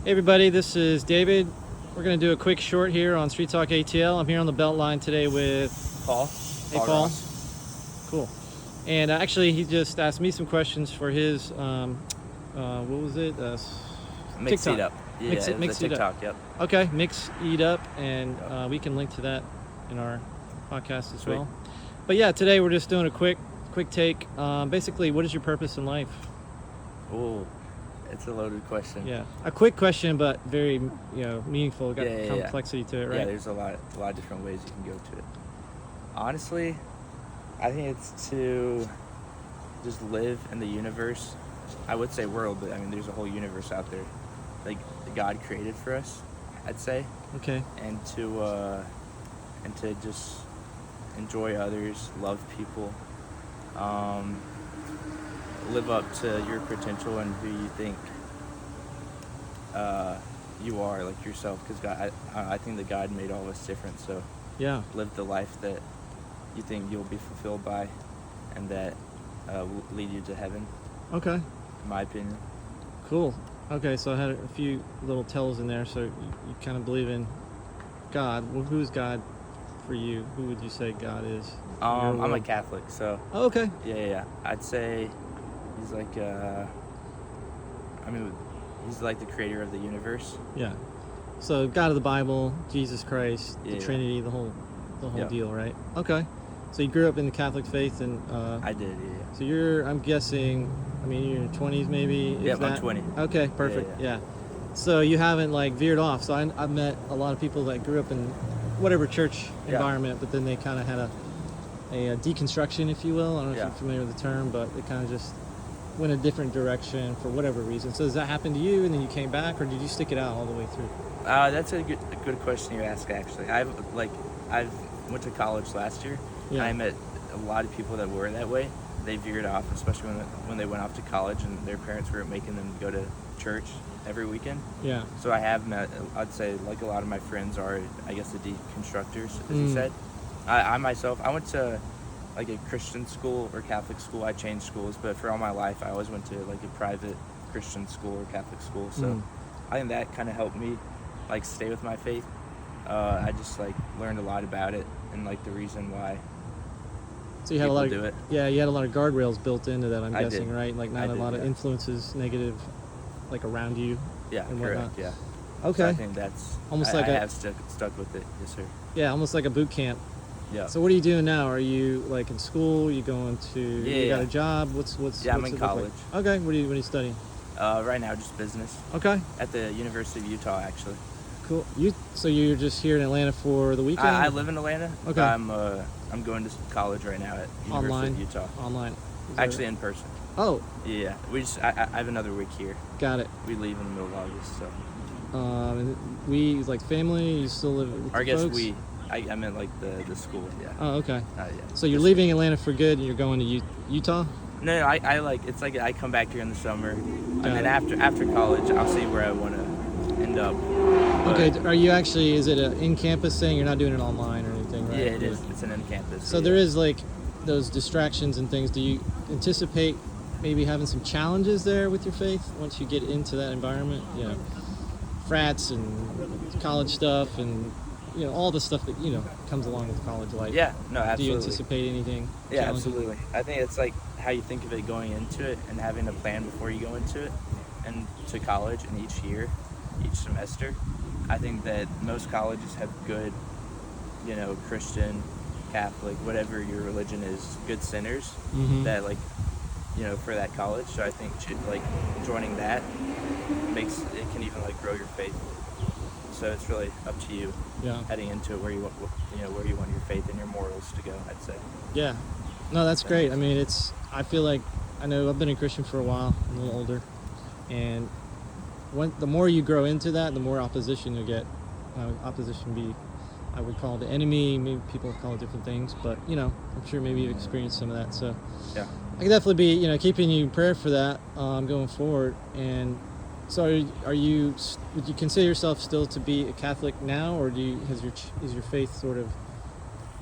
Hey everybody, this is David. We're going to do a quick short here on Street Talk ATL. I'm here on the Beltline today with Paul. Hey Paul. Ross. Cool. And actually he just asked me some questions for his, what was it? Mix TikTok. Eat Up. Yeah, Mix it was Mix a Eat Up. TikTok, yep. Okay, Mix Eat Up, and Yep. we can link to that in our podcast as Sweet. well. But yeah, today we're just doing a quick take. Basically, what is your purpose in life? Ooh, it's a loaded question. Yeah, a quick question, but very meaningful. Got Yeah. complexity to it, right? Yeah, there's a lot of different ways you can go to it. Honestly, I think it's to just live in the universe. I would say world, but I mean there's a whole universe out there, like God created for us, I'd say. Okay. And to just enjoy others, love people, live up to your potential and who you think you are, like yourself, because God, I think that God made all of us different, so Yeah. live the life that you think you'll be fulfilled by and that will lead you to heaven, Okay. in my opinion. Cool. Okay, so I had a few little tells in there. So you kind of believe in God. Well, who is God for you? Who would you say God is? in your I'm a world? Catholic, so Oh, okay. yeah. I'd say he's like he's like the creator of the universe. Yeah. So God of the Bible, Jesus Christ, the Yeah. Trinity, the whole Yeah. deal, right? Okay. So you grew up in the Catholic faith, and I did, yeah. so you're, I'm guessing, I mean, you're in your 20s maybe? Yeah, Is I'm that? 20. Okay, perfect. Yeah. Yeah. So you haven't like veered off. So I've met a lot of people that grew up in whatever church Yeah. environment, but then they kind of had a deconstruction, if you will. I don't know if Yeah. you're familiar with the term, but it kind of just went a different direction for whatever reason. So does that happen to you, and then you came back, or did you stick it out all the way through? That's a good question you ask, actually. I went to college last year, and Yeah. I met a lot of people that were that way. They veered off, especially when they went off to college and their parents were making them go to church every weekend. Yeah. So I have met, I'd say, like a lot of my friends are, I guess, the deconstructors, as you said. I myself, I went to like a Christian school or Catholic school. I changed schools, but for all my life, I always went to like a private Christian school or Catholic school. So I think that kind of helped me like stay with my faith. I just like learned a lot about it and like the reason why So you had a lot of people do it. Yeah, you had a lot of guardrails built into that. I'm I guessing, did. right? Like not I a did, lot of yeah. influences, negative, like around you. Yeah, and correct. whatnot. Yeah. Okay. So I think that's Almost I like a- have stuck with it. Yes, sir. Yeah, almost like a boot camp. Yeah. So what are you doing now? Are you like in school? You going to? You got Yeah. a job? What's? Yeah, I'm what's in it look like? college. Okay. What are you studying? Right now, just business Okay. at the University of Utah, actually. Cool. So you're just here in Atlanta for the weekend? I live in Atlanta. Okay. I'm going to college right now at University Online? of Utah. Online. Is that Actually, right? in person. Oh, Yeah. I have another week here. got it. We leave in the middle of August, so. And we like family. You still live with Or I the guess folks? I meant like the school. Yeah. Oh, okay. Yeah. So you're This- leaving Atlanta for good, and you're going to Utah? No, I like it's like I come back here in the summer, and Got then it. after college, I'll see where I want to end up. But, Okay. Are you actually? Is it an in-campus thing? You're not doing it online or anything, right? Yeah, it is. It's an in-campus. So there is like those distractions and things. Do you anticipate maybe having some challenges there with your faith once you get into that environment? You know, frats and college stuff, and all the stuff that comes along with college life. Yeah. No, Do you absolutely. anticipate anything? Yeah, challenging? absolutely. I think it's like how you think of it going into it and having a plan before you go into it and to college and each year, each semester. I think that most colleges have good, Christian, Catholic, whatever your religion is, good centers Mhm. that like, for that college. So I think like joining that it can even like grow your faith. So it's really up to you Yeah. heading into it where you want your faith and your morals to go, I'd say. Yeah. No, that's great. I mean, I feel like I know I've been a Christian for a while, I'm a little older, and the more you grow into that, the more opposition you get. Opposition I would call it the enemy. Maybe people call it different things, but I'm sure maybe you've experienced some of that. So Yeah. I can definitely be keeping you in prayer for that going forward. And so would you consider yourself still to be a Catholic now, or is your faith sort of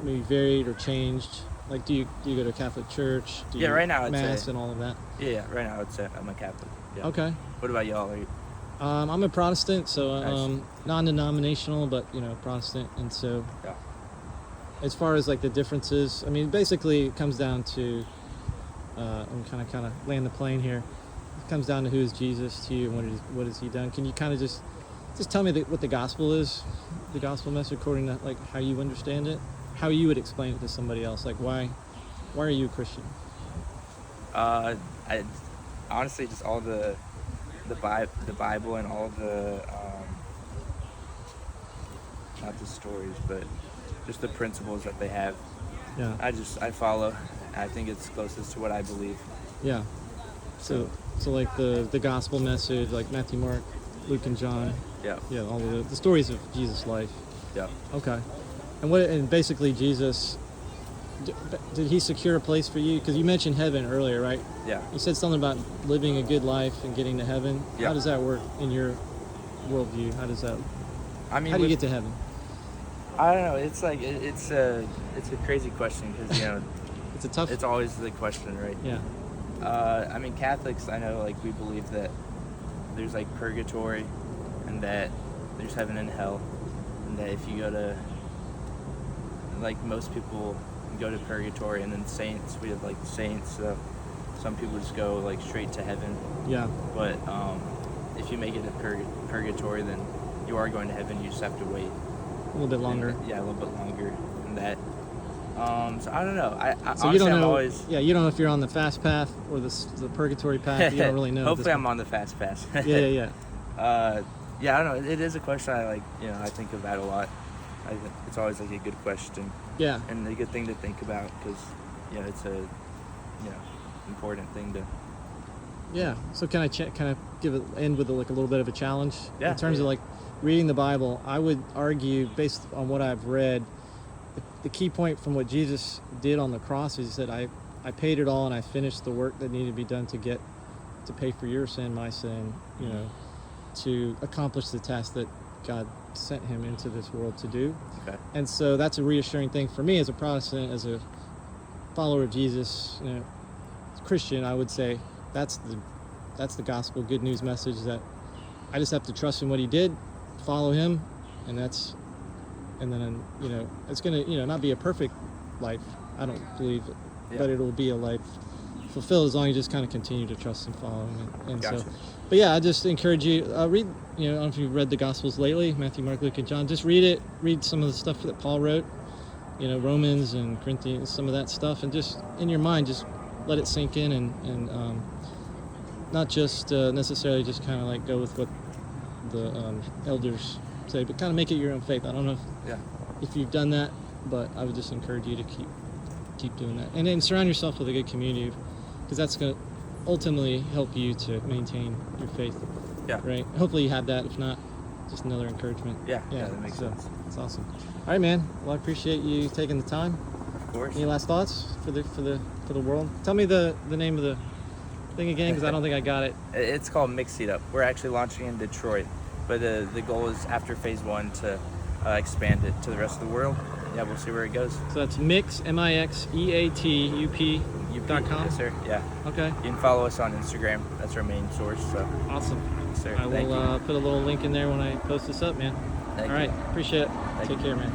maybe varied or changed? Like, do you go to a Catholic church? Yeah, right now I'd Mass say- and all of that. Yeah, right now I'd say I'm a Catholic. Yeah. Okay. What about y'all? Are you? I'm a Protestant, so Nice. non-denominational, but Protestant. And so, Yeah. as far as like the differences, I mean, basically it comes down to, I'm kind of laying the plane here. It comes down to who is Jesus to you and what has he done. Can you kind of just tell me what the gospel is, the gospel message according to like how you understand it, how you would explain it to somebody else, like why are you a Christian? I honestly just all the Bible and all the not the stories, but just the principles that they have. Yeah. I follow. I think it's closest to what I believe. Yeah. So like the gospel message, like Matthew, Mark, Luke, and John. Yeah. Yeah, all of the stories of Jesus' life. Yeah. Okay. And basically Jesus, did he secure a place for you? Because you mentioned heaven earlier, right? Yeah. You said something about living a good life and getting to heaven. Yeah. How does that work in your worldview? How does that? I mean, How do you get to heaven? I don't know. It's like it's a crazy question because It's a tough. it's always the question, right? Yeah. I mean, Catholics, I know, like, we believe that there's, like, purgatory and that there's heaven and hell, and that if you go to, like, most people go to purgatory, and then saints, we have, like, saints, so some people just go, like, straight to heaven. Yeah. But if you make it to purgatory, then you are going to heaven. You just have to wait. A little bit longer. Yeah, a little bit longer than that. So I don't know. I So honestly, you don't know. I'm always... Yeah, you don't know if you're on the fast path or the purgatory path. You don't really know. Hopefully, I'm on the fast pass. Yeah. Yeah, I don't know. It is a question I like. I think about a lot. It's always like a good question Yeah. and a good thing to think about because it's a important thing to. Yeah. So can I end with like a little bit of a challenge? Yeah, In terms yeah. of like reading the Bible, I would argue based on what I've read, the key point from what Jesus did on the cross is he said, I paid it all and I finished the work that needed to be done to pay for your sin, my sin, to accomplish the task that God sent him into this world to do. Okay. And so that's a reassuring thing for me as a Protestant, as a follower of Jesus, Christian. I would say that's the gospel good news message that I just have to trust in what he did, follow him, and then it's gonna not be a perfect life, I don't believe, but it'll be a life fulfilled as long as you just kind of continue to trust and follow him. And Gotcha. so, but yeah, I just encourage you read. I don't know if you've read the Gospels lately, Matthew, Mark, Luke, and John. Just read it. Read some of the stuff that Paul wrote, Romans and Corinthians, some of that stuff, and just in your mind, just let it sink in and not just necessarily just kind of like go with what the elders say, but kind of make it your own faith. I don't know if you've done that, but I would just encourage you to keep doing that, and then surround yourself with a good community, because that's going to ultimately help you to maintain your faith. Yeah. Right. Hopefully you have that. If not, just another encouragement. Yeah, that makes sense. That's awesome. All right, man. Well, I appreciate you taking the time. Of course. Any last thoughts for the world? Tell me the name of the thing again, because I don't think I got it. It's called Mix It Up. We're actually launching in Detroit, but the goal is after phase 1 to expand it to the rest of the world. Yeah, we'll see where it goes. So that's mixeatup.com. Yes, sir. Yeah. Okay. You can follow us on Instagram. That's our main source. So, Awesome. yes, sir. I Thank will you. put a little link in there when I post this up, man. Thank All right. you. Appreciate it. Thank Take you. care, man.